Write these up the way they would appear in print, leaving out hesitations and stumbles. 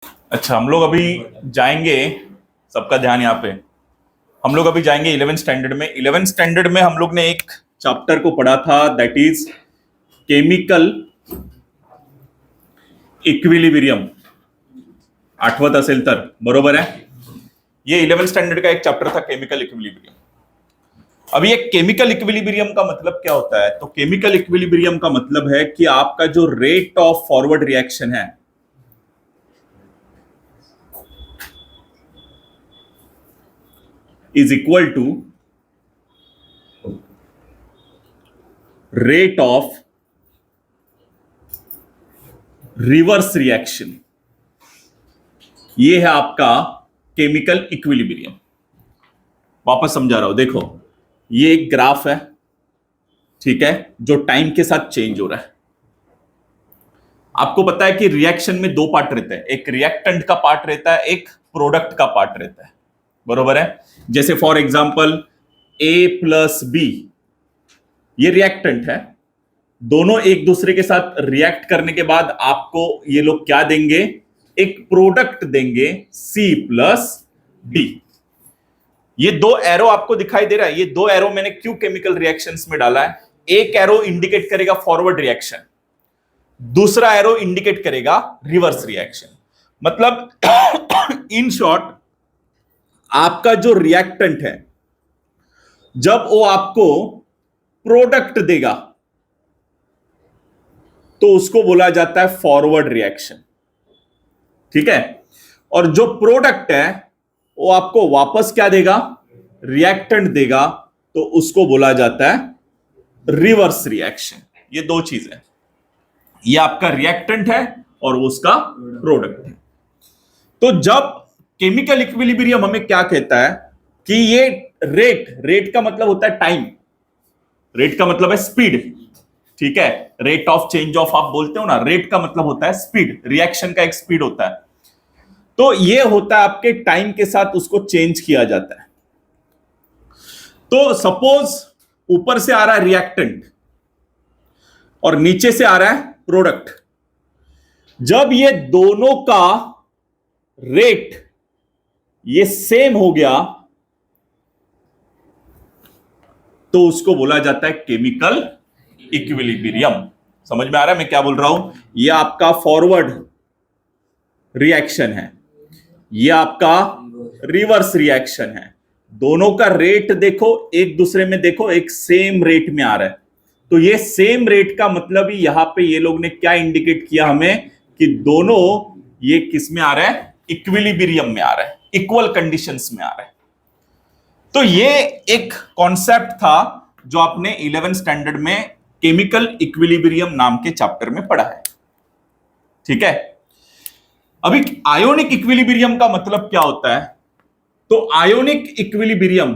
अच्छा, हम लोग अभी जाएंगे, सबका ध्यान यहाँ पे। हम लोग अभी जाएंगे 11th स्टैंडर्ड में। 11th स्टैंडर्ड में हम लोग ने एक चैप्टर को पढ़ा था, दैट इज केमिकल इक्विलिब्रियम। आठवत असेल तर बरोबर है। ये 11th स्टैंडर्ड का एक चैप्टर था, केमिकल इक्विलिब्रियम। अब ये केमिकल इक्विलिब्रियम का मतलब क्या होता है? तो केमिकल इक्विलिब्रियम का मतलब है कि आपका जो रेट ऑफ फॉरवर्ड रिएक्शन है is equal to rate of reverse reaction. ये है आपका केमिकल इक्विलिब्रियम। वापस समझा रहा हूं, देखो ये एक ग्राफ है, ठीक है, जो टाइम के साथ चेंज हो रहा है। आपको पता है कि रिएक्शन में दो पार्ट रहते हैं, एक रिएक्टेंट का पार्ट रहता है, एक प्रोडक्ट का पार्ट रहता है, बरोबर है। जैसे for example A plus B, ये रिएक्टेंट है। दोनों एक दूसरे के साथ रिएक्ट करने के बाद आपको ये लोग क्या देंगे? एक प्रोडक्ट देंगे, C प्लस डी। ये दो एरो आपको दिखाई दे रहा है। ये दो एरो मैंने क्यों केमिकल रिएक्शंस में डाला है? एक एरो इंडिकेट करेगा फॉरवर्ड रिएक्शन, दूसरा एरो इंडिकेट करेगा रिवर्स रिएक्शन। मतलब इन शॉर्ट, आपका जो रिएक्टेंट है, जब वो आपको प्रोडक्ट देगा तो उसको बोला जाता है फॉरवर्ड रिएक्शन, ठीक है। और जो प्रोडक्ट है वो आपको वापस क्या देगा? रिएक्टेंट देगा, तो उसको बोला जाता है रिवर्स रिएक्शन। ये दो चीजें, ये आपका रिएक्टेंट है और उसका प्रोडक्ट है। तो जब केमिकल इक्विलिब्रियम हमें क्या कहता है कि ये रेट का मतलब होता है टाइम, रेट का मतलब है स्पीड, ठीक है। रेट ऑफ चेंज ऑफ आप बोलते हो ना, रेट का मतलब होता है स्पीड, रिएक्शन का एक स्पीड होता है। तो ये होता है आपके टाइम के साथ उसको चेंज किया जाता है। तो सपोज ऊपर से आ रहा है रिएक्टेंट और नीचे से आ रहा है प्रोडक्ट। जब ये दोनों का रेट ये सेम हो गया तो उसको बोला जाता है केमिकल इक्विलिब्रियम। समझ में आ रहा है मैं क्या बोल रहा हूं? ये आपका फॉरवर्ड रिएक्शन है, ये आपका रिवर्स रिएक्शन है। दोनों का रेट देखो, एक दूसरे में देखो, एक सेम रेट में आ रहा है। तो ये सेम रेट का मतलब ही यहां पे ये लोग ने क्या इंडिकेट किया हमें कि दोनों ये किस में आ रहा है? इक्विलिब्रियम में आ रहा है, इक्वल कंडीशंस में आ रहा है। तो ये एक कॉन्सेप्ट था जो आपने 11th स्टैंडर्ड में केमिकल इक्विलिब्रियम नाम के चैप्टर में पढ़ा है, ठीक है। अभी आयोनिक इक्विलिब्रियम का मतलब क्या होता है? तो आयोनिक इक्विलिब्रियम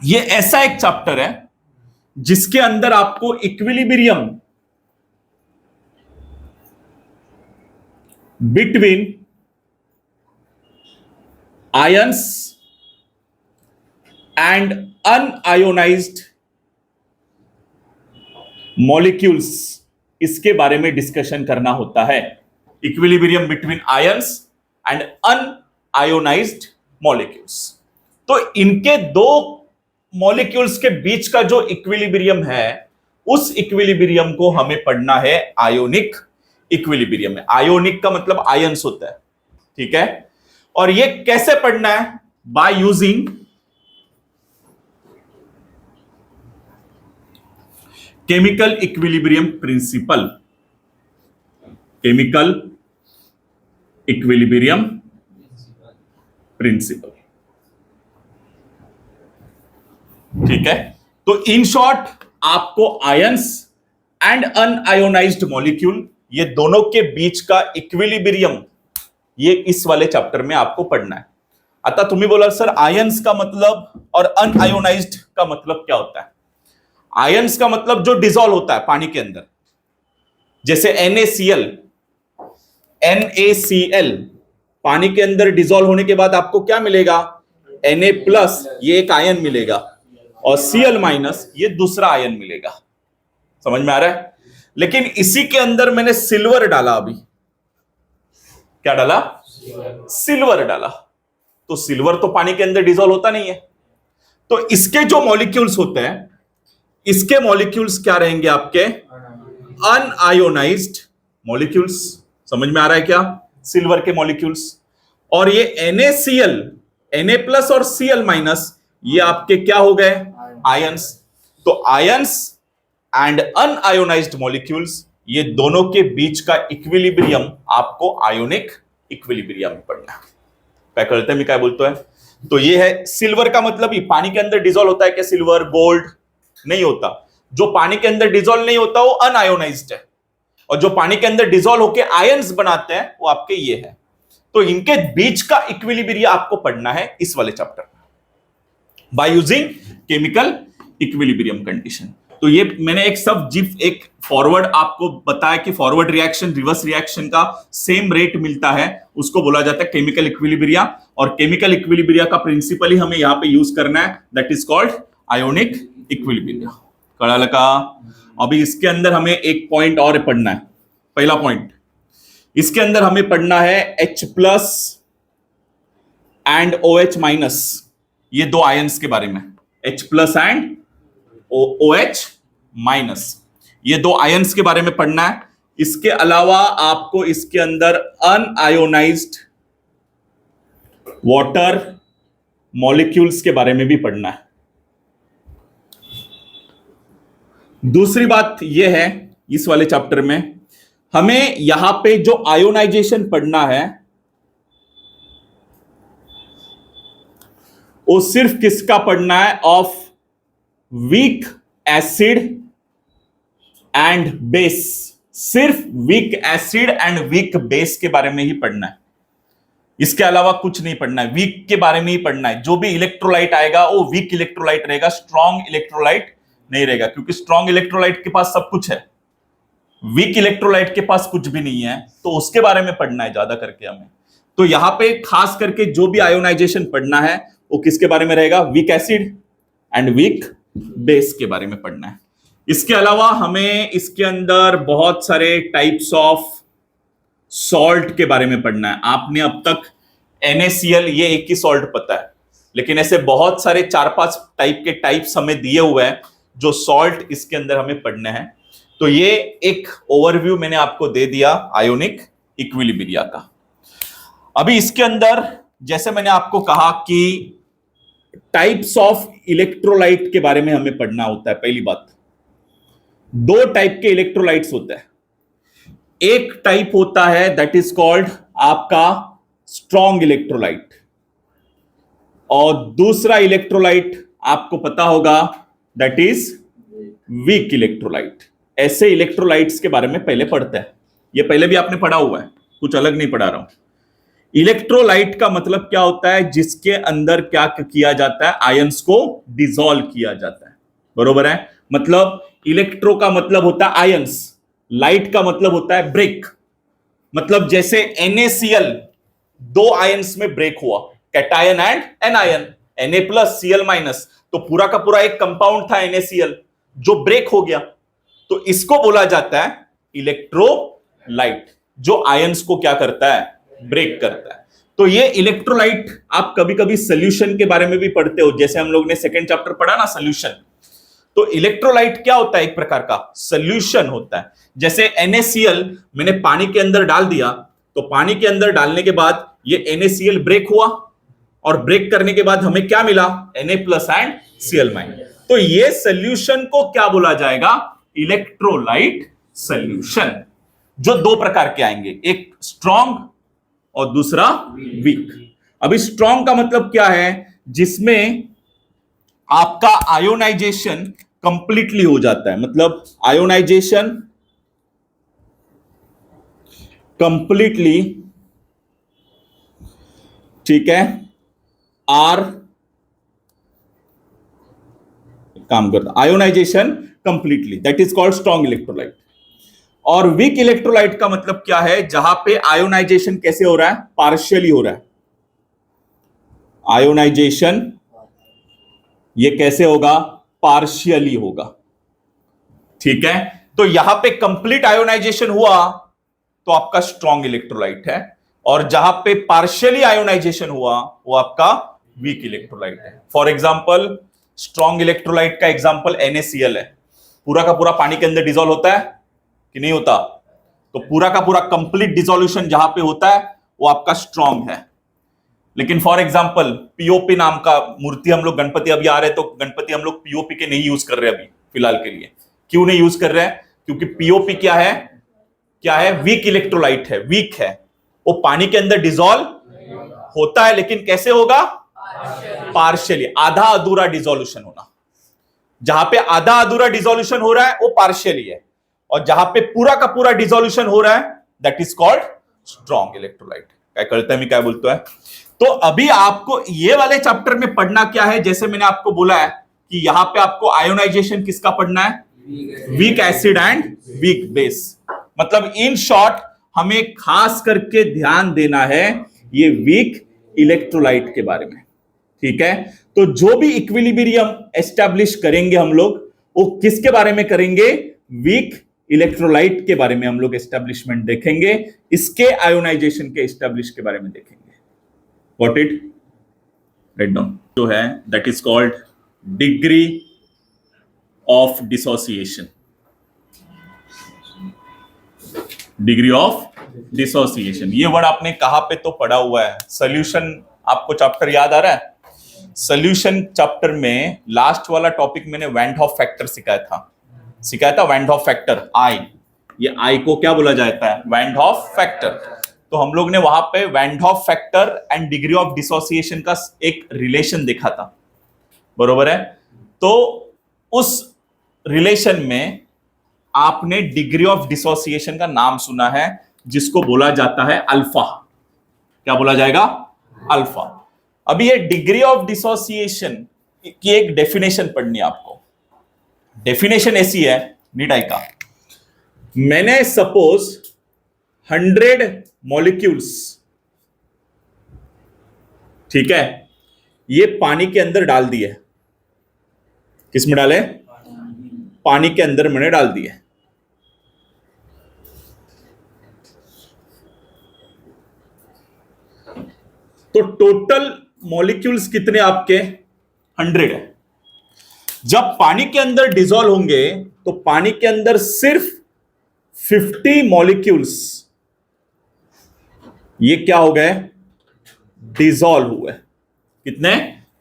ये ऐसा एक चैप्टर है जिसके अंदर आपको equilibrium between ions and unionised molecules, इसके बारे में डिस्कशन करना होता है। Equilibrium between ions and unionised molecules. तो इनके दो मॉलिक्यूल्स के बीच का जो इक्विलिब्रियम है, उस इक्विलिब्रियम को हमें पढ़ना है आयोनिक इक्विलिब्रियम में। आयोनिक का मतलब आयंस होता है, ठीक है। और ये कैसे पढ़ना है? By using chemical equilibrium principal. Chemical equilibrium principal, ठीक है। तो इन शॉर्ट आपको आयंस एंड अनआयोनाइज्ड मॉलिक्यूल, ये दोनों के बीच का इक्विलिब्रियम, ये इस वाले चैप्टर में आपको पढ़ना है। आता तुम्हें बोला सर आयंस का मतलब और अनआयोनाइज्ड का मतलब क्या होता है? आयंस का मतलब जो डिसॉल्व होता है पानी के अंदर, जैसे NaCl, NaCl पानी के अंदर डिसॉल्व होने के बाद आपको क्या मिलेगा? Na प्लस, ये एक आयन मिलेगा, और Cl माइनस, ये दूसरा आयन मिलेगा। समझ में आ रहा है? लेकिन इसी के अंदर मैंने सिल्वर डाला अभी, क्या डाला? सिल्वर डाला। तो सिल्वर तो पानी के अंदर डिसॉल्व होता नहीं है, तो इसके जो मॉलिक्यूल्स होते हैं, इसके मॉलिक्यूल्स क्या रहेंगे आपके? Unionised molecules. समझ में आ रहा है क्या? सिल्वर के मॉलिक्यूल्स। और ये NaCl, Na प्लस और Cl माइनस, ये आपके क्या हो गए? आयंस। तो आयंस एंड अनआयोनाइज्ड मॉलिक्यूल्स, ये दोनों के बीच का इक्विलिब्रियम आपको आयोनिक इक्विलिब्रियम पढ़ना है। क्या करते हैं, मैं क्या बोलता है? तो ये है सिल्वर का मतलब ही पानी के अंदर डिसॉल्व होता है क्या? सिल्वर गोल्ड नहीं होता। जो पानी के अंदर डिसॉल्व नहीं होता वो अनआयोनाइज्ड है, और जो पानी के अंदर डिसॉल्व होकर आयंस बनाते हैं वो आपके ये है। तो इनके बीच का इक्विलिब्रियम आपको पढ़ना है इस वाले चैप्टर में, by using chemical equilibrium condition. तो ये मैंने एक सब जिप एक फॉरवर्ड आपको बताया कि फॉरवर्ड रिएक्शन रिवर्स रिएक्शन का सेम रेट मिलता है, उसको बोला जाता है केमिकल इक्विलिब्रिया। और केमिकल इक्विलिब्रिया का प्रिंसिपल ही हमें यहां पे यूज करना है, that is called ionic equilibria. कड़ा लगा? अभी इसके अंदर हमें एक पॉइंट और पढ़ना है। पहला पॉइंट, इसके अंदर हमें पढ़ना है H plus and OH minus, ये दो आयंस के बारे में। H plus and OH minus, ये दो आयंस के बारे में पढ़ना है। इसके अलावा आपको इसके अंदर अनआयोनाइज्ड वाटर मॉलिक्यूल्स के बारे में भी पढ़ना है। दूसरी बात यह है, इस वाले चैप्टर में हमें यहां पे जो आयोनाइजेशन पढ़ना है वो सिर्फ किसका पढ़ना है? Of weak acid and base. सिर्फ weak acid and weak base के बारे में ही पढ़ना है, इसके अलावा कुछ नहीं पढ़ना है। वीक के बारे में ही पढ़ना है। जो भी इलेक्ट्रोलाइट आएगा वो वीक इलेक्ट्रोलाइट रहेगा, स्ट्रॉन्ग इलेक्ट्रोलाइट नहीं रहेगा, क्योंकि स्ट्रॉन्ग इलेक्ट्रोलाइट के पास सब कुछ है, वीक इलेक्ट्रोलाइट के पास कुछ भी नहीं है, तो उसके बारे में पढ़ना है ज्यादा करके हमें। तो यहां पे खास करके जो भी आयोनाइजेशन पढ़ना है वो किसके बारे में रहेगा? Week acid and weak base के बारे में पढ़ना है। इसके अलावा हमें इसके अंदर बहुत सारे टाइप्स ऑफ सॉल्ट के बारे में पढ़ना है। आपने अब तक NaCl ये एक ही सॉल्ट पता है, लेकिन ऐसे बहुत सारे 4-5 टाइप के टाइप्स हमें दिए हुए हैं जो सॉल्ट इसके अंदर हमें पढ़ने हैं। तो ये एक ओवरव्यू मैंने आपको दे दिया आयोनिक इक्विलिब्रिया का। अभी इसके अंदर जैसे मैंने आपको कहा कि टाइप्स ऑफ इलेक्ट्रोलाइट के बारे में हमें पढ़ना होता है। पहली बात, दो टाइप के इलेक्ट्रोलाइट्स होते हैं। एक टाइप होता है दैट इज कॉल्ड आपका स्ट्रॉन्ग इलेक्ट्रोलाइट, और दूसरा इलेक्ट्रोलाइट आपको पता होगा दैट इज वीक इलेक्ट्रोलाइट। ऐसे इलेक्ट्रोलाइट्स के बारे में पहले पढ़ते हैं, ये पहले भी आपने पढ़ा हुआ है, कुछ अलग नहीं पढ़ा रहा हूं। इलेक्ट्रोलाइट का मतलब क्या होता है? जिसके अंदर क्या किया जाता है? आयंस को डिसॉल्व किया जाता है, बरोबर है? मतलब इलेक्ट्रो का मतलब होता है आयंस, लाइट का मतलब होता है ब्रेक। मतलब जैसे NaCl दो आयंस में ब्रेक हुआ, cation and anion, Na plus Cl minus, तो पूरा का पूरा एक कंपाउंड था NaCl जो ब्रेक हो गया, तो इसको बोला जाता है इलेक्ट्रोलाइट, जो आयंस को क्या करता है? ब्रेक करता है। तो ये इलेक्ट्रोलाइट आप कभी कभी सोल्यूशन के बारे में भी पढ़ते हो, जैसे हम लोग ने सेकंड चैप्टर पढ़ा ना सोल्यूशन। तो इलेक्ट्रोलाइट क्या होता है? एक प्रकार का सोल्यूशन होता है। जैसे NaCl मैंने पानी के अंदर डाल दिया, तो पानी के अंदर डालने के बाद ये NaCl ब्रेक हुआ, और ब्रेक करने के बाद हमें क्या मिला? Na plus and Cl minus. तो ये सोल्यूशन को क्या बोला जाएगा? इलेक्ट्रोलाइट सोल्यूशन, जो दो प्रकार के आएंगे, एक स्ट्रॉन्ग और दूसरा वीक। अभी स्ट्रॉन्ग का मतलब क्या है? जिसमें आपका आयोनाइजेशन कंप्लीटली हो जाता है, मतलब आयोनाइजेशन कंप्लीटली, ठीक है, आर काम करता, ionisation completely, that is called strong electrolyte. और वीक इलेक्ट्रोलाइट का मतलब क्या है? जहां पे आयोनाइजेशन कैसे हो रहा है? पार्शियली हो रहा है। आयोनाइजेशन ये कैसे होगा? पार्शियली होगा, ठीक है। तो यहां पे कंप्लीट आयोनाइजेशन हुआ तो आपका स्ट्रॉन्ग इलेक्ट्रोलाइट है, और जहां पे पार्शियली आयोनाइजेशन हुआ वो आपका वीक इलेक्ट्रोलाइट है। फॉर एग्जांपल स्ट्रॉन्ग इलेक्ट्रोलाइट का एग्जांपल NaCl है। पूरा का पूरा पानी के अंदर डिसॉल्व होता है कि नहीं होता? तो पूरा का पूरा कंप्लीट डिसोल्यूशन जहां पे होता है वो आपका स्ट्रॉन्ग है। लेकिन फॉर एग्जांपल पीओपी नाम का मूर्ति, हम लोग गणपति अभी आ रहे तो गणपति हम लोग पीओपी के नहीं यूज कर रहे अभी फिलहाल के लिए। क्यों नहीं यूज कर रहे हैं? क्योंकि पीओपी क्या है? क्या है? वीक इलेक्ट्रोलाइट है, वीक है। वो पानी के अंदर डिसॉल्व होता है, लेकिन कैसे होगा? पार्शियली, आधा अधूरा डिसोल्यूशन होना। जहां पे आधा अधूरा डिसोल्यूशन हो रहा है वो पार्शियली है, और जहां पे पूरा का पूरा डिसोल्यूशन हो रहा है that is called strong electrolyte. क्या करता है, मैं क्या बोलता है? तो अभी आपको ये वाले चैप्टर में पढ़ना क्या है, जैसे मैंने आपको बोला है कि यहां पे आपको आयोनाइजेशन किसका पढ़ना है? Week acid and weak base. मतलब इन शॉर्ट हमें खास करके ध्यान देना है ये वीक इलेक्ट्रोलाइट के बारे में, ठीक है? तो जो भी इक्विलिब्रियम एस्टैब्लिश करेंगे हम लोग, वो किसके बारे में करेंगे? वीक इलेक्ट्रोलाइट के बारे में हम लोग एस्टैब्लिशमेंट देखेंगे, इसके आयोनाइजेशन के एस्टैब्लिश के बारे में देखेंगे। Got it? Write down. जो है that is called degree of dissociation. Degree of dissociation. ये वर्ड आपने कहां पे तो पढ़ा हुआ है? सोल्यूशन आपको चैप्टर याद आ रहा है? सोल्यूशन चैप्टर में लास्ट वाला टॉपिक मैंने वैन हॉफ फैक्टर सिखाया था वैन हॉफ फैक्टर आई। ये आई को क्या बोला जाता है? Van Hoff factor. तो हम लोग ने वहां पे van Hoff factor and degree of dissociation का एक रिलेशन देखा था, बरोबर है? तो उस रिलेशन में आपने डिग्री ऑफ डिसोसिएशन का नाम सुना है, जिसको बोला जाता है अल्फा। क्या बोला जाएगा? अल्फा। अभी ये डिग्री ऑफ डिसोसिएशन की एक डेफिनेशन पढ़नी है आपको। डेफिनेशन ऐसी है नीडाई का, मैंने सपोज 100 मॉलिक्यूल्स, ठीक है, ये पानी के अंदर डाल दिए। किस में डाले? पानी के अंदर मैंने डाल दिए। तो टोटल मॉलिक्यूल्स कितने आपके? 100 है। जब पानी के अंदर डिसॉल्व होंगे तो पानी के अंदर सिर्फ 50 मॉलिक्यूल्स ये क्या हो गए? डिसॉल्व हुए। कितने?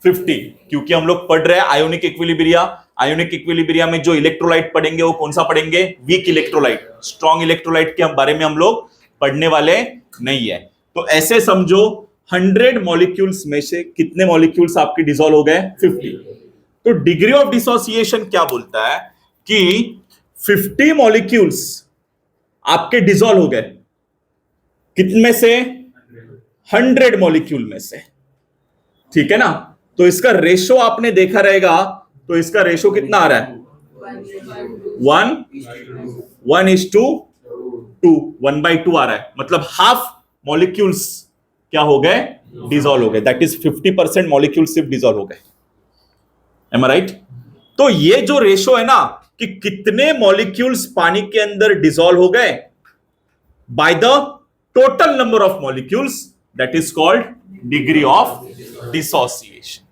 50। क्योंकि हम लोग पढ़ रहे हैं आयोनिक इक्विलिब्रिया। आयोनिक इक्विलिब्रिया में जो इलेक्ट्रोलाइट पढ़ेंगे वो कौन सा पढ़ेंगे? Weak electrolyte. स्ट्रॉन्ग इलेक्ट्रोलाइट के बारे में हम लोग पढ़ने वाले नहीं है। तो ऐसे समझो 100 मॉलिक्यूल्स में से कितने मॉलिक्यूल्स आपके डिसॉल्व हो गए? 50। तो डिग्री ऑफ डिसोसिएशन क्या बोलता है कि 50 मॉलिक्यूल्स आपके डिसॉल्व हो गए। कितने से? 100 मॉलिक्यूल में से, ठीक है ना? तो इसका रेशो आपने देखा रहेगा, तो इसका रेशो कितना आ रहा है? 1:2, 1/2 आ रहा है। मतलब हाफ मॉलिक्यूल्स क्या हो गए? डिसॉल्व हो गए। दैट इज 50% मॉलिक्यूल सिर्फ डिसॉल्व हो गए। M I right? तो ये जो रेशो है ना कि कितने मॉलिक्यूल्स पानी के अंदर डिसॉल्व हो गए by the total number of molecules, that is called degree of dissociation.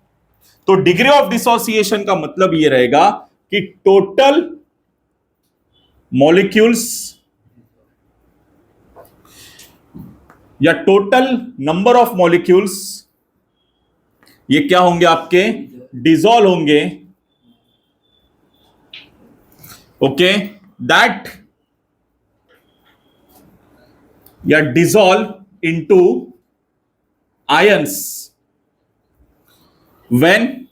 तो डिग्री ऑफ डिसोसिएशन का मतलब यह रहेगा कि टोटल मॉलिक्यूल्स या टोटल नंबर ऑफ मॉलिक्यूल्स ये क्या होंगे? आपके डिसॉल्व होंगे। ओके, दैट या dissolve into ions when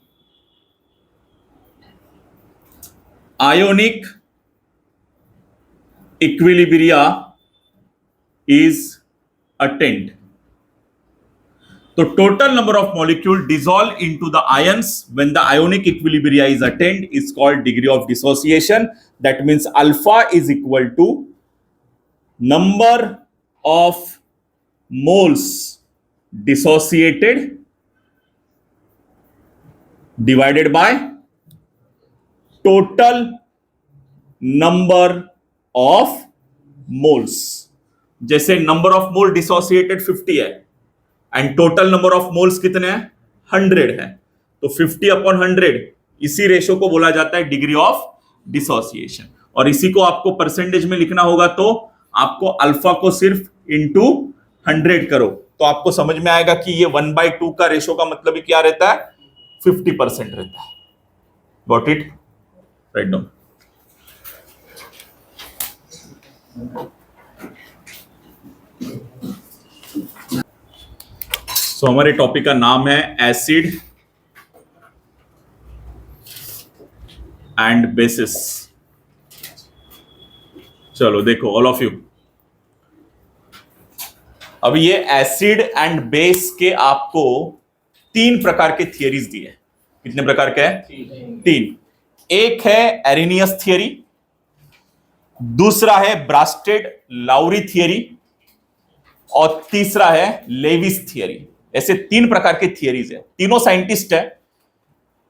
ionic equilibria is attained. So total number of molecule dissolve into the ions when the ionic equilibria is attained is called degree of dissociation. That means alpha is equal to number of moles dissociated divided by total number of moles. जैसे number of mole dissociated 50 है and total number of moles कितने हैं 100 है, तो 50 upon 100 इसी ratio को बोला जाता है डिग्री ऑफ डिसोसिएशन। और इसी को आपको परसेंटेज में लिखना होगा तो आपको अल्फा को सिर्फ इनटू 100 करो तो आपको समझ में आएगा कि ये 1/2 का रेशो का मतलब ही क्या रहता है 50% रहता है। Got it? Right down. So हमारे टॉपिक का नाम है एसिड एंड बेसिस। चलो देखो ऑल ऑफ यू, अब ये एसिड एंड बेस के आपको 3 प्रकार के थियरीज दिए। कितने प्रकार के हैं? 3। एक है एरेनियस थियरी, दूसरा है ब्रास्टेड लाउरी थियरी और तीसरा है लेविस थियरी। ऐसे 3 प्रकार के थियरीज है। तीनों साइंटिस्ट है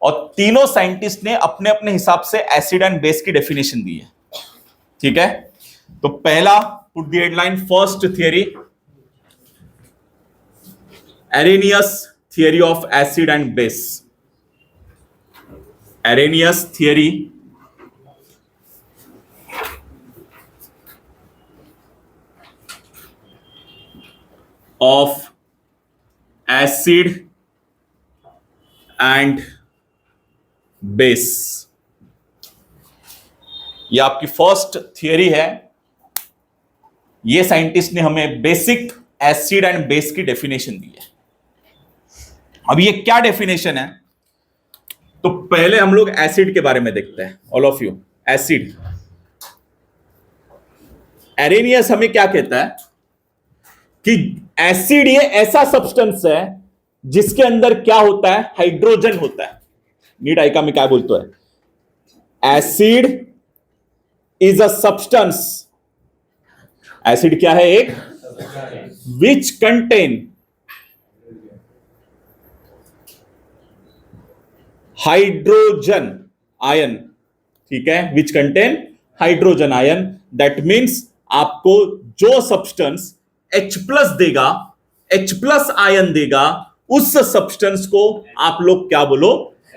और तीनों साइंटिस्ट ने अपने अपने हिसाब से एसिड एंड बेस की डेफिनेशन दी है। ठीक है, तो पहला put the headline first theory Arrhenius theory of acid and base. Arrhenius theory of acid and base. ये आपकी फर्स्ट थियरी है। ये साइंटिस्ट ने हमें बेसिक एसिड एंड बेस की डेफिनेशन दी है। अब ये क्या डेफिनेशन है, तो पहले हम लोग एसिड के बारे में देखते हैं। All of you, acid. Arrhenius हमें क्या कहता है कि एसिड ये ऐसा सब्सटेंस है जिसके अंदर क्या होता है, हाइड्रोजन होता है। नीट आइका में क्या बोलते हैं, acid is a substance. Acid क्या है, एक विच कंटेन हाइड्रोजन आयन। ठीक है, which contain hydrogen ion. That means आपको जो सब्सटेंस H+ देगा, H+ आयन देगा, उस सब्सटेंस को आप लोग क्या बोलो,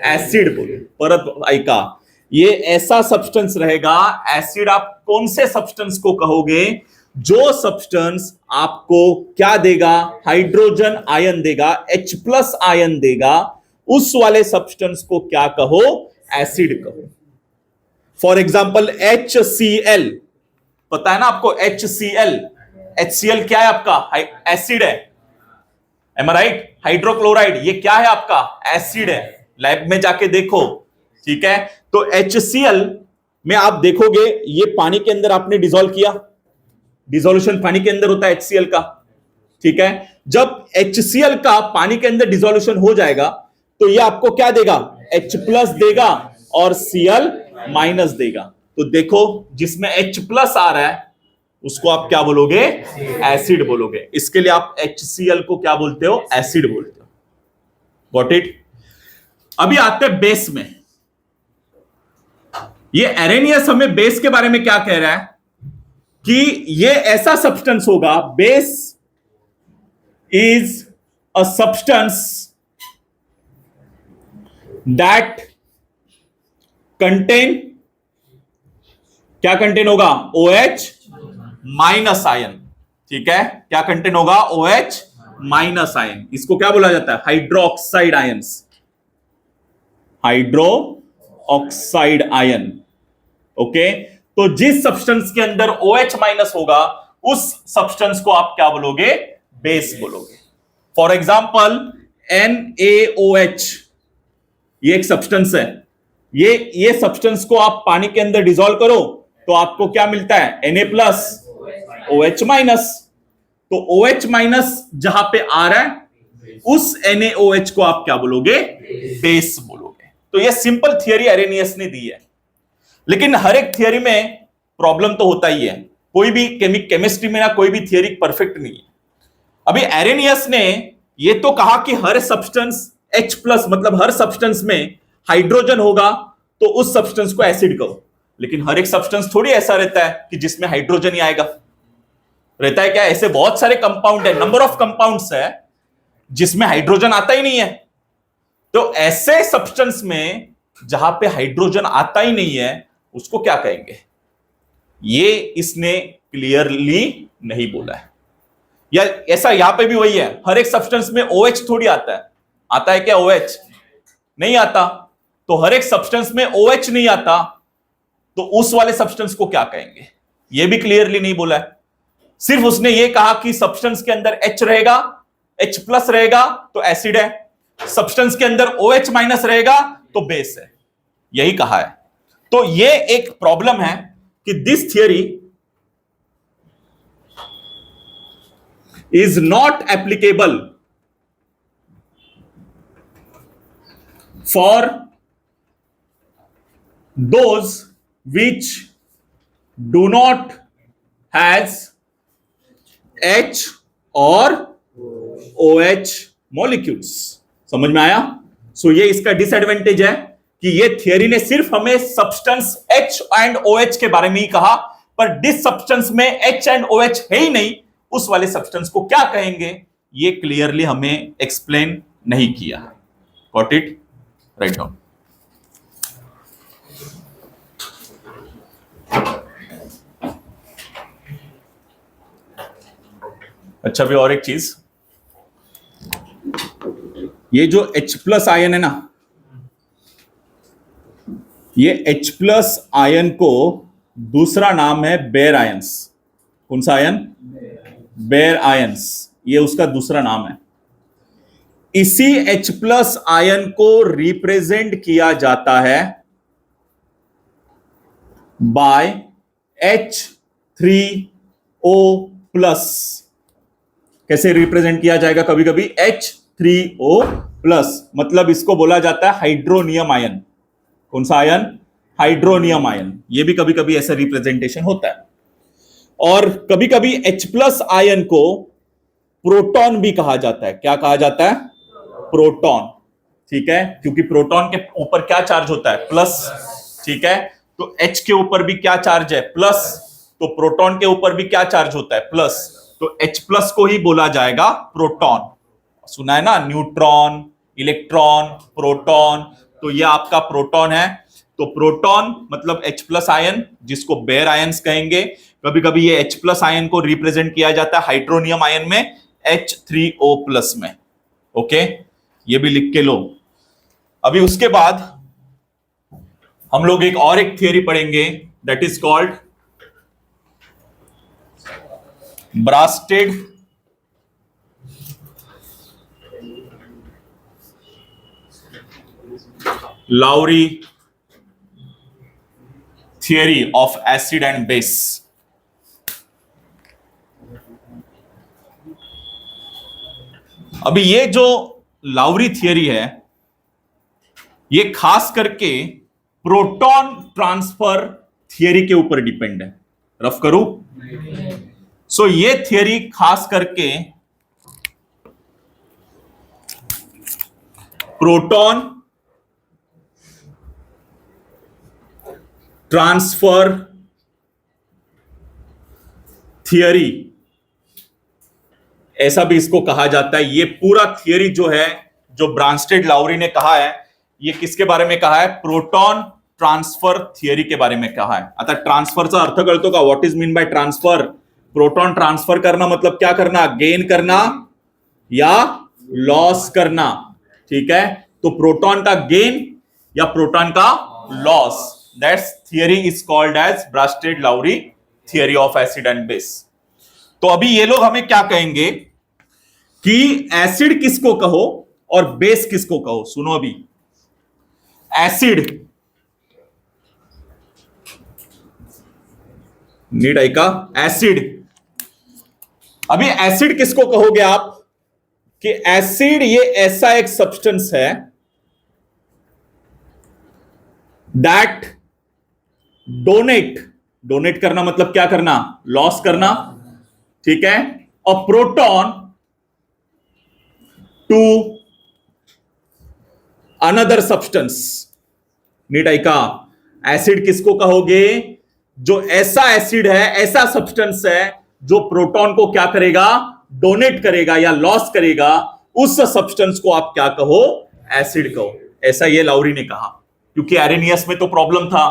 एसिड बोलो। परत आइका, ये ऐसा सब्सटेंस रहेगा। एसिड आप कौन से सब्सटेंस को कहोगे, जो सब्सटेंस आपको क्या देगा, हाइड्रोजन आयन देगा, H+ आयन देगा, उस वाले सब्सटेंस को क्या कहो, एसिड कहो। फॉर एग्जाम्पल HCl, पता है ना आपको HCl। HCl क्या है आपका, एसिड है। M I right? हाइड्रोक्लोराइड ये क्या है आपका, एसिड है। लैब में जाके देखो। ठीक है, तो HCl में आप देखोगे ये पानी के अंदर आपने डिसॉल्व किया, डिसोल्यूशन पानी के अंदर होता है HCl का। ठीक है, जब HCl का पानी के अंदर डिसोल्यूशन हो जाएगा तो ये आपको क्या देगा, H+ देगा और Cl- देगा। तो देखो जिसमें H+ आ रहा है उसको आप क्या बोलोगे, एसिड बोलोगे। इसके लिए आप HCl को क्या बोलते हो, एसिड बोलते हो। Got it? अभी आते हैं बेस में। ये एरेनियस हमें बेस के बारे में क्या कह रहा है कि ये ऐसा सब्सटेंस होगा, base is a substance that contain, क्या कंटेन होगा, OH- आयन। ठीक है, क्या कंटेन होगा, OH- आयन। इसको क्या बोला जाता है, hydroxide ions, hydro oxide ion. Okay, तो जिस सब्सटेंस के अंदर OH- होगा उस सब्सटेंस को आप क्या बोलोगे, बेस बोलोगे। फॉर एग्जाम्पल NaOH, ये एक सब्सटेंस है। ये सब्सटेंस को आप पानी के अंदर डिसॉल्व करो तो आपको क्या मिलता है, Na+ OH-। तो OH- जहां पे आ रहा है उस NaOH को आप क्या बोलोगे, बेस बोलोगे। तो ये सिंपल थियरी एरेनियस ने दी है। लेकिन हर एक थियरी में प्रॉब्लम तो होता ही है। कोई भी केमिस्ट्री में ना कोई भी थियरी परफेक्ट नहीं है। अभी एरेनियस ने ये तो कहा कि हर सब्सटेंस H+ मतलब हर सब्सटेंस में हाइड्रोजन होगा तो उस सब्सटेंस को एसिड कहो। लेकिन हर एक सब्सटेंस थोड़ी ऐसा रहता है कि जिसमें हाइड्रोजन ही आएगा। रहता है क्या, ऐसे बहुत सारे कंपाउंड है, नंबर ऑफ कंपाउंड्स है जिसमें हाइड्रोजन आता ही नहीं है। तो ऐसे सब्सटेंस में जहां पे हाइड्रोजन आता ही नहीं है उसको क्या कहेंगे? ये इसने क्लियरली नहीं बोला है। या ऐसा यहां पे भी वही है, हर एक सब्सटेंस में OH थोड़ी आता है। आता है क्या OH? नहीं आता। तो हर एक सब्सटेंस में OH नहीं आता, तो उस वाले सब्सटेंस को क्या कहेंगे? ये भी क्लियरली नहीं बोला है। सिर्फ उसने ये कहा कि सब्सटेंस के अंदर H रहेगा, H+ रहेगा तो एसिड है, सब्सटेंस के अंदर OH- रहेगा तो बेस है, यही कहा है। तो ये एक प्रॉब्लम है कि this theory is not applicable for those which do not has H और OH molecules। समझ में आया? सो ये इसका डिसएडवांटेज है कि ये थियरी ने सिर्फ हमें सब्सटेंस H एंड OH के बारे में ही कहा, पर जिस सब्सटेंस में H एंड OH है ही नहीं उस वाले सब्सटेंस को क्या कहेंगे ये क्लियरली हमें एक्सप्लेन नहीं किया। Got it? Right down. अच्छा, भी और एक चीज, ये जो H+ आयन है ना, ये H+ आयन को दूसरा नाम है बेयर आयंस। कौन सा आयन? बेयर आयंस, ये उसका दूसरा नाम है। इसी H+ आयन को रिप्रेजेंट किया जाता है बाय H3O+। कैसे रिप्रेजेंट किया जाएगा? कभी कभी H3O+, मतलब इसको बोला जाता है हाइड्रोनियम आयन। कौन सा आयन? Hydronium ion. ये भी कभी कभी ऐसा रिप्रेजेंटेशन होता है। और कभी कभी H+ आयन को प्रोटॉन भी कहा जाता है। क्या कहा जाता है? प्रोटॉन। ठीक है, क्योंकि प्रोटॉन के ऊपर क्या चार्ज होता है? प्लस। ठीक है, तो H के ऊपर भी क्या चार्ज है? प्लस। तो प्रोटॉन के ऊपर भी क्या चार्ज होता है? प्लस। तो H+ को ही बोला जाएगा प्रोटॉन। सुना है ना, न्यूट्रॉन, इलेक्ट्रॉन, प्रोटॉन, तो ये आपका प्रोटॉन है। तो प्रोटॉन मतलब H+ आयन, जिसको बेयर आयंस कहेंगे। कभी कभी ये H+ आयन को रिप्रेजेंट किया जाता है हाइड्रोनियम आयन में, H3O+ में। ओके, ये भी लिख के लो। अभी उसके बाद हम लोग एक थियरी पढ़ेंगे, that is called Bronsted Lowry theory of acid and base. अभी ये जो लाउरी थियरी है ये खास करके प्रोटॉन ट्रांसफर थियरी के ऊपर डिपेंड है। रफ करूं? सो ये थियरी खास करके प्रोटॉन ट्रांसफर थियरी, ऐसा भी इसको कहा जाता है। ये पूरा थियरी जो है, जो ब्रांस्टेड लाउरी ने कहा है, ये किसके बारे में कहा है? प्रोटॉन ट्रांसफर थियरी के बारे में कहा है। आता ट्रांसफरचा अर्थ कळतो का? What is mean by transfer? Proton transfer करना मतलब क्या करना? गेन करना या लॉस करना। ठीक है, तो प्रोटॉन का गेन या प्रोटॉन का loss, that's theory is called as Bronsted Lowry theory of acid and base. तो अभी ये लोग हमें क्या कहेंगे कि एसिड किसको कहो और बेस किसको कहो। सुनो, अभी एसिड, नीट ऐका, एसिड। अभी एसिड किसको कहोगे आप? कि एसिड ये ऐसा एक सब्सटेंस है दैट डोनेट करना मतलब क्या करना? लॉस करना। ठीक है, a proton to another substance. नीट ऐका, एसिड किसको कहोगे? जो ऐसा एसिड है, ऐसा सब्सटेंस है जो प्रोटॉन को क्या करेगा, डोनेट करेगा या लॉस करेगा, उस सब्सटेंस को आप क्या कहो, एसिड कहो। ऐसा ये लाउरी ने कहा, क्योंकि एरेनियस में तो प्रॉब्लम था।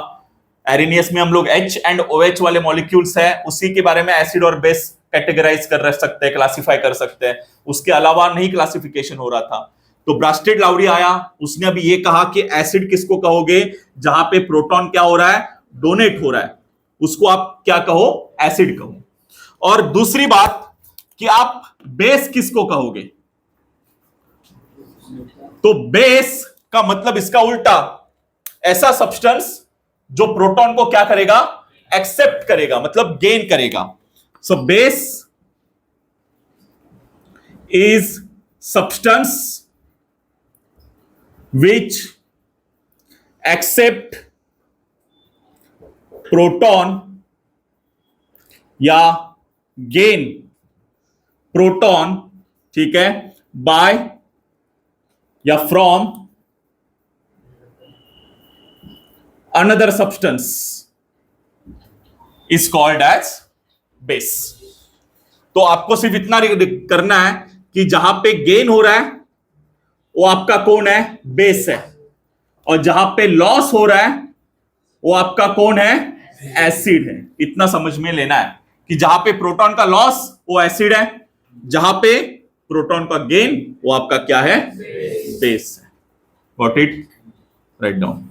एरेनियस में हम लोग H एंड OH वाले मॉलिक्यूल्स है, उसी के बारे में एसिड और बेस कैटेगराइज कर सकते हैं, क्लासिफाई कर सकते हैं, उसके अलावा नहीं क्लासिफिकेशन हो रहा था। तो ब्रास्टेड लाउरी आया, उसने अभी ये कहा कि एसिड किसको कहोगे, जहां पे प्रोटॉन क्या हो रहा है, डोनेट हो रहा है, उसको आप क्या कहो, एसिड कहो। और दूसरी बात कि आप बेस किसको कहोगे, तो बेस का मतलब इसका उल्टा, ऐसा सब्सटेंस जो प्रोटॉन को क्या करेगा, एक्सेप्ट करेगा, मतलब गेन करेगा। So base is substance which accept proton या gain proton, ठीक है, by या from another substance is called as base। तो आपको सिर्फ इतना करना है कि जहां पे गेन हो रहा है वो आपका कौन है, बेस है, और जहां पे लॉस हो रहा है वो आपका कौन है, एसिड है। इतना समझ में लेना है कि जहां पे प्रोटॉन का लॉस वो एसिड है, जहां पे प्रोटॉन का गेन वो आपका क्या है, बेस है। Got it, right down.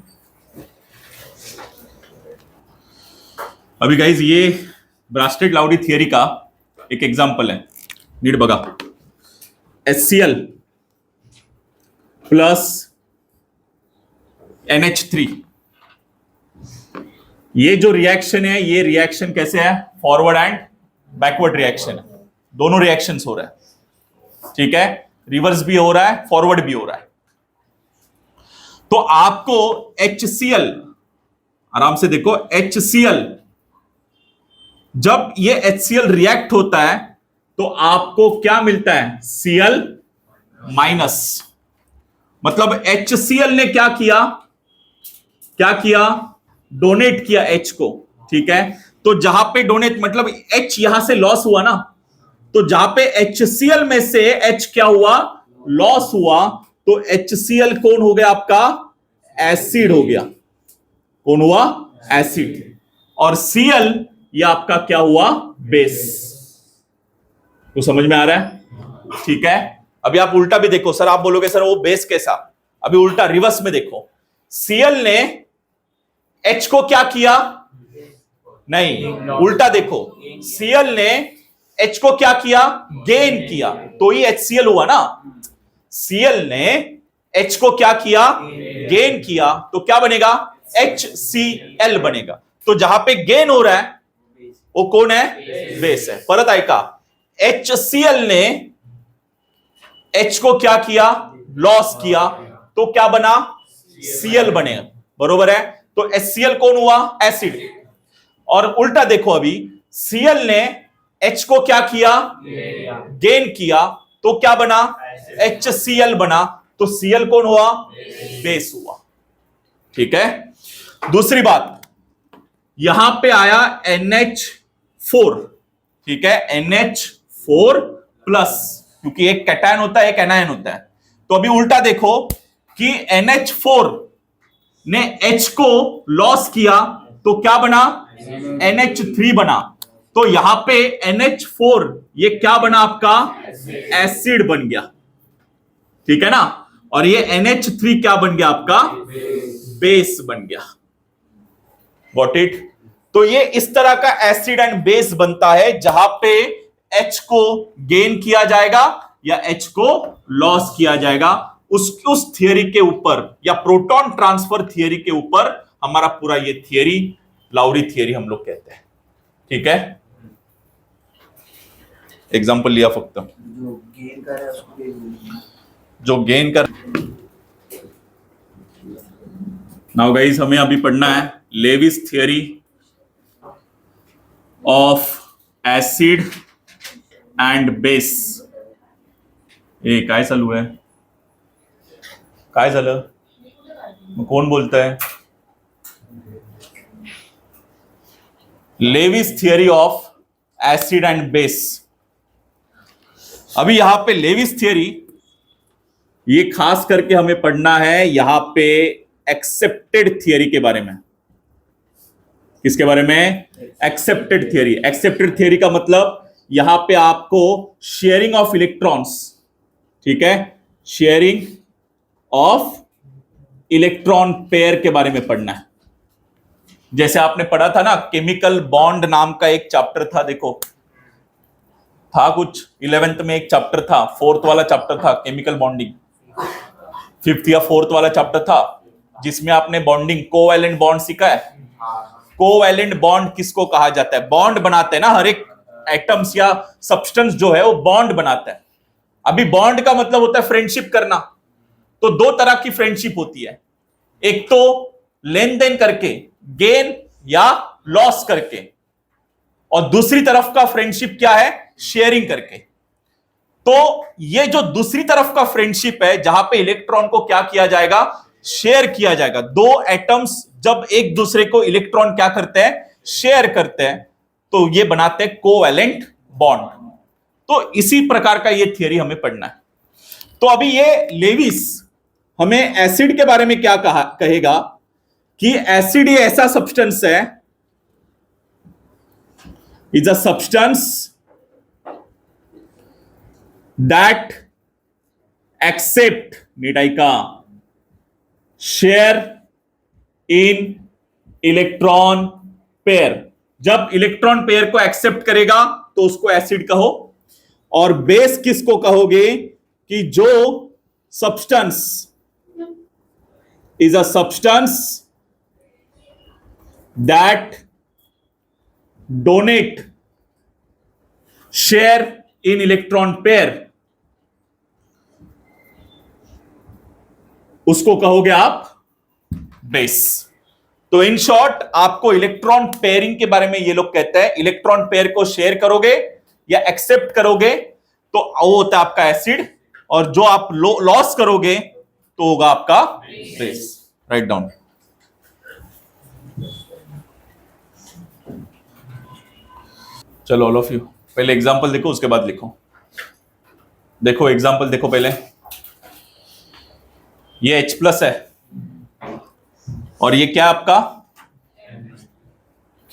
अभी गाइज ये ब्रास्टेड लाउरी थियरी का एक एग्जांपल है, नीट बघा। HCl प्लस NH3, ये जो रिएक्शन है, ये रिएक्शन कैसे है, फॉरवर्ड एंड बैकवर्ड रिएक्शन है, दोनों रिएक्शंस हो रहा है, ठीक है, रिवर्स भी हो रहा है, फॉरवर्ड भी हो रहा है। तो आपको HCl, आराम से देखो, HCl, जब ये HCl रिएक्ट होता है तो आपको क्या मिलता है, Cl माइनस। मतलब HCl ने क्या किया, डोनेट किया H को, ठीक है। तो जहां पे डोनेट मतलब H यहां से लॉस हुआ ना, तो जहां पे HCl में से H क्या हुआ, लॉस हुआ, तो HCl कौन हो गया आपका, एसिड हो गया, कौन हुआ, एसिड। और Cl ये आपका क्या हुआ, बेस। तो समझ में आ रहा है, ठीक है। अभी आप उल्टा भी देखो, सर आप बोलोगे सर वो बेस कैसा, अभी उल्टा रिवर्स में देखो, Cl ने H को क्या किया, नहीं उल्टा देखो, Cl ने H को क्या किया, गेन किया, तो ही HCl हुआ ना। Cl ने H को क्या किया, गेन किया, तो क्या बनेगा, HCl बनेगा। तो जहां पे गेन हो रहा है वो कौन है, बेस है। परत ऐका, HCl ने H को क्या किया, लॉस किया, तो क्या बना, Cl बने, बरोबर है। तो HCl कौन हुआ, एसिड। और उल्टा देखो, अभी Cl ने H को क्या किया, गेन किया, तो क्या बना, HCl बना, तो Cl कौन हुआ, बेस हुआ, ठीक है। दूसरी बात, यहां पे आया NH4, ठीक है, NH4 प्लस, क्योंकि एक कैटायन होता है एक एनायन होता है। तो अभी उल्टा देखो कि NH4 ने H को लॉस किया, तो क्या बना, NH3 बना। तो यहां पे NH4 ये क्या बना आपका, एसिड बन गया, ठीक है ना। और ये NH3 क्या बन गया आपका, बेस बन गया। Got it. तो ये इस तरह का एसिड एंड बेस बनता है, जहां पे H को गेन किया जाएगा या H को लॉस किया जाएगा। उस थियरी के ऊपर या प्रोटॉन ट्रांसफर थियरी के ऊपर हमारा पूरा ये थियरी लाउरी थियरी हम लोग कहते हैं, ठीक है। एग्जांपल लिया फक्त, जो गेन कर। नाउ गाइस, हमें अभी पढ़ना है Lewis theory of acid and base. ए काय चालू आहे, काय झालं, कोण बोलतंय, Lewis theory of acid and base. अभी यहां पे लेविस थियरी, ये खास करके हमें पढ़ना है यहां पे एक्सेप्टेड थियरी के बारे में। किसके बारे में? Accepted theory. एक्सेप्टेड थियरी का मतलब यहां पे आपको शेयरिंग ऑफ इलेक्ट्रॉन्स, ठीक है, शेयरिंग ऑफ इलेक्ट्रॉन पेयर के बारे में पढ़ना है। जैसे आपने पढ़ा था ना, केमिकल बॉन्ड नाम का एक चैप्टर था, देखो था कुछ 11th में एक चैप्टर था, 4th वाला चैप्टर था केमिकल बॉन्डिंग, 5th या 4th वाला चैप्टर था, जिसमें आपने बॉन्डिंग कोवैलेंट बॉन्ड सीखा है। कोवैलेंट बॉन्ड किसको कहा जाता है? बॉन्ड बनाते हैं ना, हर एक एटम्स या सब्सटेंस जो है वो बॉन्ड बनाता है। अभी बॉन्ड का मतलब होता है फ्रेंडशिप करना। तो दो तरह की फ्रेंडशिप होती है, एक तो लेन देन करके, गेन या लॉस करके, और दूसरी तरफ का फ्रेंडशिप क्या है? शेयरिंग करके। तो ये जो दूसरी तरफ का फ्रेंडशिप है, जहां पे इलेक्ट्रॉन को क्या किया जाएगा? शेयर किया जाएगा। दो एटम्स जब एक दूसरे को इलेक्ट्रॉन क्या करते हैं? शेयर करते हैं, तो ये बनाते हैं कोवैलेंट बॉन्ड। तो इसी प्रकार का ये थियरी हमें पढ़ना है। तो अभी ये लेविस हमें एसिड के बारे में क्या कहेगा कि एसिड ये ऐसा सब्सटेंस है, is a substance that accept, नीडाई का, शेयर इन इलेक्ट्रॉन पेयर। जब इलेक्ट्रॉन पेयर को एक्सेप्ट करेगा तो उसको एसिड कहो। और बेस किसको कहोगे? कि जो substance is a substance that donate share in electron pair, उसको कहोगे आप बेस। तो इन शॉर्ट आपको इलेक्ट्रॉन पेयरिंग के बारे में ये लोग कहते हैं, इलेक्ट्रॉन पेयर को शेयर करोगे या एक्सेप्ट करोगे तो वो होता है आपका एसिड, और जो आप लॉस करोगे तो होगा आपका बेस। Write down. चलो ऑल ऑफ यू पहले एग्जांपल देखो, उसके बाद लिखो। देखो एग्जांपल देखो पहले। ये H+ है और ये क्या आपका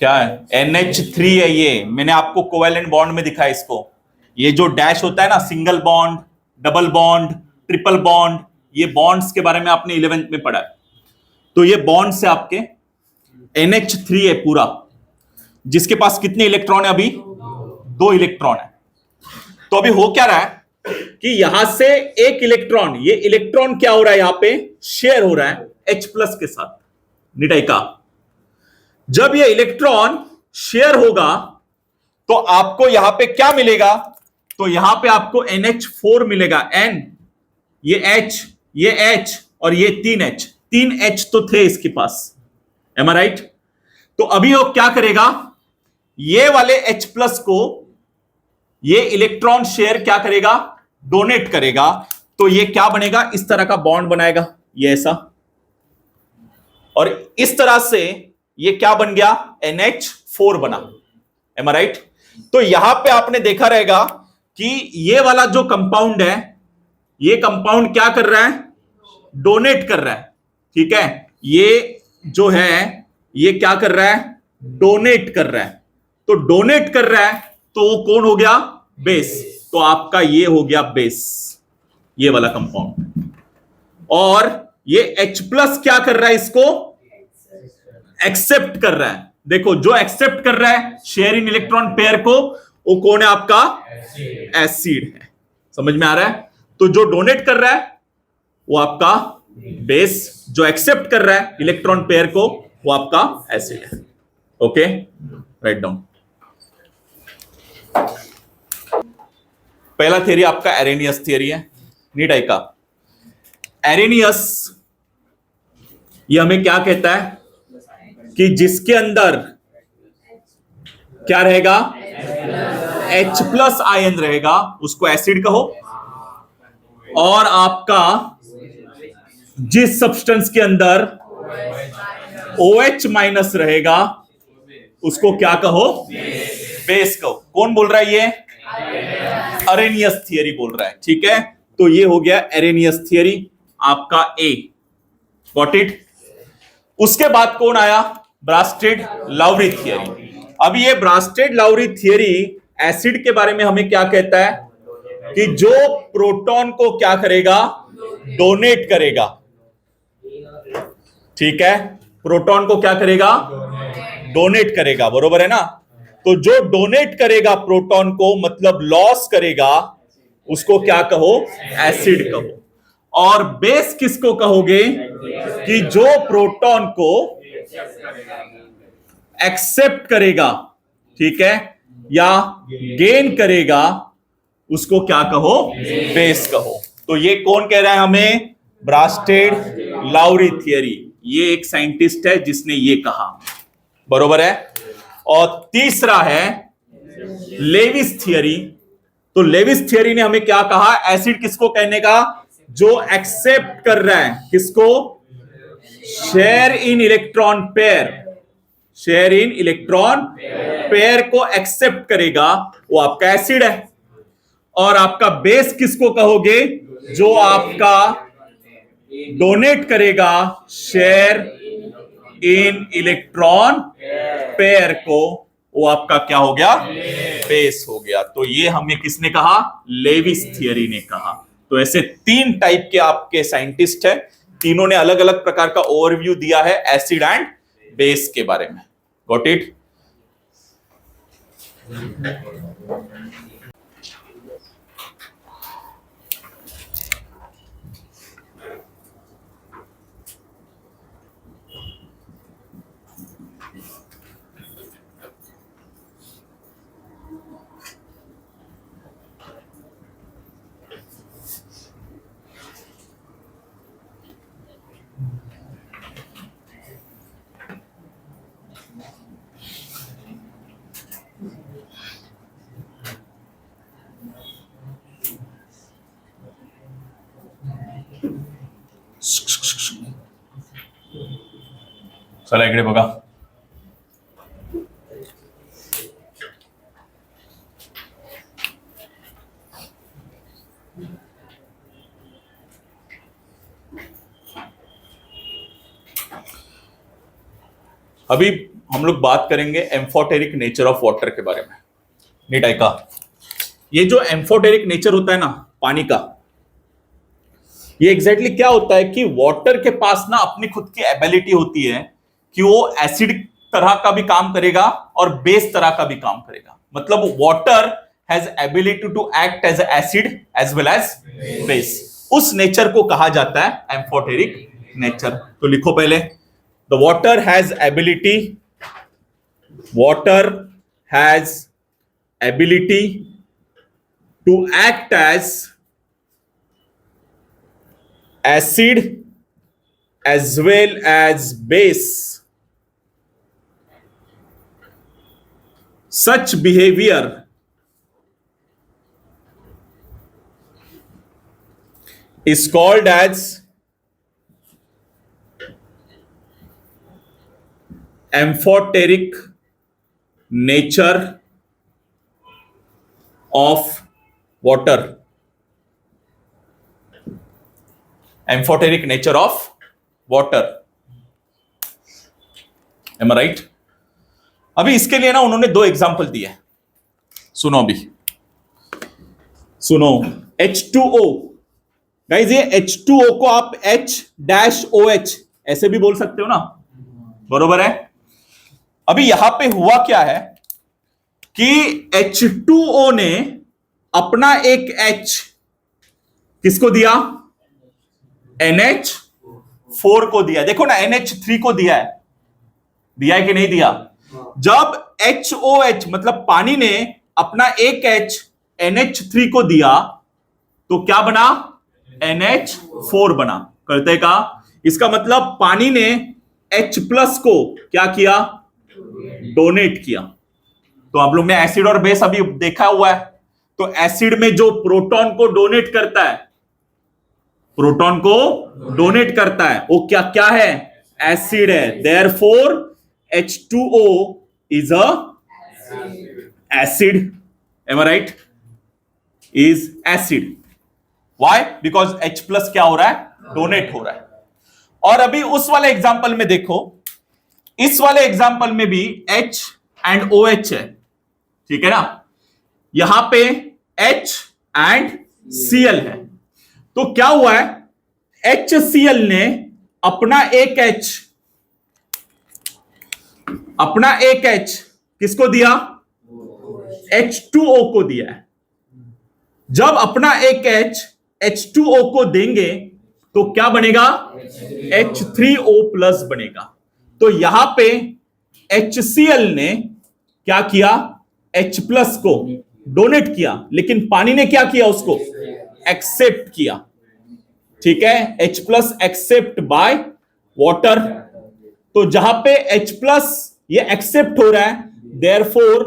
क्या है? NH3 है। ये मैंने आपको कोवैलेंट बॉन्ड में दिखाया इसको। ये जो डैश होता है ना, single bond, double bond, triple bond, ये बॉन्ड्स के बारे में आपने 11th में पढ़ा है। तो ये बॉन्ड से आपके NH3 है पूरा, जिसके पास कितने इलेक्ट्रॉन है? अभी 2 इलेक्ट्रॉन है। तो अभी हो क्या रहा है कि यहां से एक इलेक्ट्रॉन, ये इलेक्ट्रॉन क्या हो रहा है? यहां पे शेयर हो रहा है H+ के साथ, निटाई का। जब ये इलेक्ट्रॉन शेयर होगा तो आपको यहां पे क्या मिलेगा? तो यहां पे आपको NH4 मिलेगा। N, ये H, ये H और ये 3H। 3H तो थे इसके पास, एम आई राइट? तो अभी वो क्या करेगा? ये वाले H+ को ये इलेक्ट्रॉन शेयर क्या करेगा? डोनेट करेगा। तो ये क्या बनेगा? इस तरह का बॉन्ड बनाएगा, ये ऐसा। और इस तरह से ये क्या बन गया? NH4 बना, एम आई राइट? तो यहां पे आपने देखा रहेगा कि ये वाला जो कंपाउंड है, ये कंपाउंड क्या कर रहा है? डोनेट कर रहा है, ठीक है? ये जो है ये क्या कर रहा है? डोनेट कर रहा है। तो डोनेट कर रहा है तो वो कौन हो गया? बेस। तो आपका ये हो गया बेस, ये वाला कंपाउंड। और ये H+ क्या कर रहा है? इसको एक्सेप्ट कर रहा है। देखो जो एक्सेप्ट कर रहा है शेयर इन इलेक्ट्रॉन पेयर को, वो कौन है? आपका एसिड है। समझ में आ रहा है? तो जो डोनेट कर रहा है वो आपका बेस, जो एक्सेप्ट कर रहा है इलेक्ट्रॉन पेयर को वो आपका एसिड है। Okay, write down. पहला थियरी आपका एरेनियस थियरी है, नीडाई का। एरेनियस ये हमें क्या कहता है कि जिसके अंदर क्या रहेगा? H+ आयन रहेगा, उसको एसिड कहो। और आपका जिस सब्सटेंस के अंदर OH- रहेगा उसको क्या कहो? बेस कहो। कौन बोल रहा है ये? अरेनियस थियरी बोल रहा है। ठीक है, तो ये हो गया अरेनियस थियरी आपका ए। Got it. उसके बाद कौन आया? ब्रास्टेड लाउरी थियरी। अब ये ब्रास्टेड लाउरी थियरी एसिड के बारे में हमें क्या कहता है कि जो प्रोटॉन को क्या करेगा? डोनेट करेगा। ठीक है, प्रोटॉन को क्या करेगा? डोनेट करेगा, बरोबर है ना? तो जो डोनेट करेगा प्रोटॉन को, मतलब लॉस करेगा, उसको क्या कहो? एसिड कहो। और बेस किसको कहोगे? कि जो प्रोटॉन को एक्सेप्ट करेगा, ठीक है, या गेन करेगा, उसको क्या कहो? बेस कहो। तो ये कौन कह रहा है हमें? ब्रास्टेड लाउरी थियरी। ये एक साइंटिस्ट है जिसने ये कहा, बरोबर है। और तीसरा है लेविस थियरी। तो लेविस थियरी ने हमें क्या कहा? एसिड किसको कहने का? जो एक्सेप्ट कर रहा है, किसको? Share in electron pair. Share in electron pair को एक्सेप्ट करेगा, वो आपका एसिड है। और आपका बेस किसको कहोगे? जो आपका डोनेट करेगा शेयर इन इलेक्ट्रॉन पेयर को, वो आपका क्या हो गया? बेस हो गया। तो ये हमें किसने कहा? लेविस थियरी ने कहा। तो ऐसे तीन टाइप के आपके साइंटिस्ट है, तीनों ने अलग अलग प्रकार का ओवरव्यू दिया है एसिड एंड बेस के बारे में। Got it. चला इकडे बघा। अभी हम लोग बात करेंगे एम्फोटेरिक नेचर ऑफ वाटर के बारे में। नीट आएगा। ये जो एम्फोटेरिक नेचर होता है ना पानी का, ये एग्जैक्टली क्या होता है कि वाटर के पास ना अपनी खुद की एबिलिटी होती है कि वो एसिड तरह का भी काम करेगा और बेस तरह का भी काम करेगा। मतलब water has ability to act as acid as well as base. उस नेचर को कहा जाता है एम्फोटेरिक नेचर। तो लिखो पहले, the water has ability to act as acid as well as base. Such behavior is called as amphoteric nature of water. Amphoteric nature of water. Am I right? अभी इसके लिए ना उन्होंने दो एग्जांपल दिए। सुनो अभी, सुनो। H2O गाइस, ये H2O को आप H-OH ऐसे भी बोल सकते हो ना, बरोबर है। अभी यहां पे हुआ क्या है कि H2O ने अपना एक H किसको दिया? NH4 को दिया। देखो ना, NH3 को दिया है कि नहीं दिया? जब HOH मतलब पानी ने अपना एक H NH3 को दिया तो क्या बना? NH4 बना। करते का इसका मतलब पानी ने H प्लस को क्या किया? डोनेट किया। तो आप लोग ने एसिड और बेस अभी देखा हुआ है। तो एसिड में जो प्रोटॉन को डोनेट करता है, प्रोटॉन को डोनेट करता है, वो क्या क्या है? एसिड है। Therefore H2O is a acid. Am I right? Is acid. Why? Because H plus क्या हो रहा है? डोनेट हो रहा है. और अभी उस वाले एग्जाम्पल में देखो, इस वाले एग्जाम्पल में भी H एंड OH है, ठीक है ना. यहां पे H एंड Cl है. तो क्या हुआ है, HCl ने अपना एक H किसको दिया? H2O को दिया है. जब अपना एक H H2O को देंगे तो क्या बनेगा? H3O प्लस बनेगा. तो यहां पे HCl ने क्या किया? H प्लस को डोनेट किया, लेकिन पानी ने क्या किया? उसको एक्सेप्ट किया. ठीक है, H plus except by water. तो जहां पे H प्लस ये एक्सेप्ट हो रहा है, देयरफॉर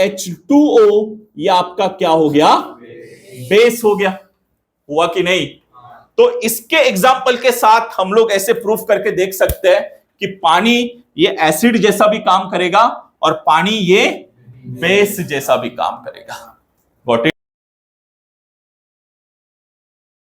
H2O ये आपका क्या हो गया? बेस हो गया. हुआ कि नहीं? तो इसके एग्जाम्पल के साथ हम लोग ऐसे प्रूफ करके देख सकते हैं कि पानी ये एसिड जैसा भी काम करेगा और पानी ये बेस जैसा भी काम करेगा. Got it?